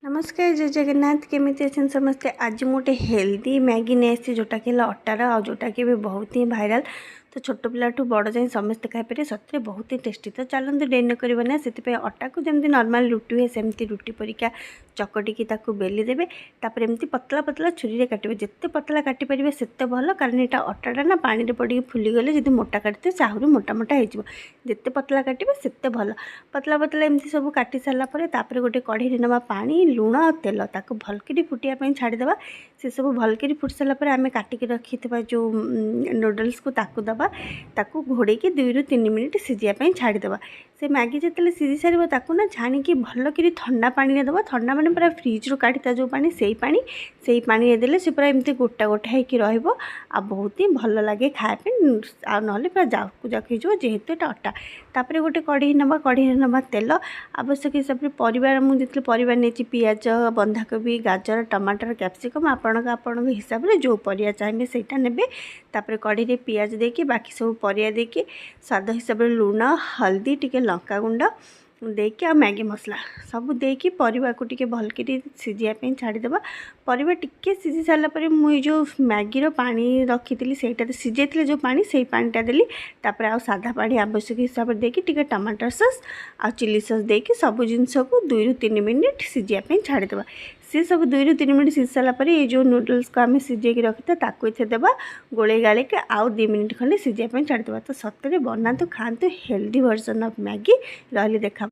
नमस्कार जय जगन्नाथ केमी अच्छे समस्ते। आज मुझे हेल्दी मैगी नहीं जोटा कि अटार आ जोटा कि बहुत ही भाइराल तो छोट पिला बड़ जाए समस्ते खाईपर सतरे बहुत ही टेस्टी। तो चलते डेरी न करना से अटा को जमी नॉर्मल रुटी हुए सेमती रुटी परिका चकटिकी बेली देवे तापर एमती पतला पतला छुरी रे काटे जिते पतला काटिपारे सेते भल कारण यहाँ अटाटा ना पानी पड़ी फुलीगले जब मोटा काटते से आहरी मोटा मोटा हो जिते पतला काटे सेते भल पतला पतला एमती सब काटी सारापर गोटे कढ़ई नवा पानी लुण और तेल ताको भलकरी फुटिया छाड़ीदे से सब भलकरी फुट सारापर आम काटिक रखि जो नूडल्स को ताकू दबा ताकू घोड़े 2 ରୁ 3 मिनिट सीझापी छाड़ीदे से मैगी जिते सीझी सारे ताकू ना छाणिकी भलक ठंडा पानी दबा ठंडा माने पूरा फ्रिज रू काढ़ी जो पानी से पानी देले से पूरा एमती गोटा गोटा होकर रहिबो आ बहुत ही भल लगे खायापी आ ना पूरा जाकू जाक हो जेहेतु एटा अटा तापर गोटे कढ़ई नवा तेल आवश्यक हिसाब से परिवार मुझे परिवार नहीं पियाज बंधाकोबी गाजर टमाटर कैप्सिकम आपण हिसाब से जो परिया चाहिए सेटा नेबे तापर कढ़ई पियाज देके बाकी सब परिया देके स्वाद हिसाब से लुण हल्दी टिके लंका गुंड देके आ मैगी मसला सब देकी परिवा को टिके भलकरी सीझापी छाड़ीदे परिवा टिके सीझी सारापर मुझे जो मैगी पानी रखी सेटा सीझे जो पानी से पानीटा देली तापर आ सादा पानी आवश्यक हिसाब से देकी टिके टमाटर सॉस आ चिली सॉस देकी सब जिनस को 2 ରୁ 3 मिनिट सीझापी छाड़ीदे सी सब 2 ରୁ 3 मिनिट सीझी सारापर ये जो नूडल्स को आम सीझे रखी ताकू इथे देवा गोले गाले के आउ 2 मिनिट खंडे सीझापी छाड़ीदे तो सतरे बनातु खातु हेल्दी वर्जन ऑफ मैगी रही देखा।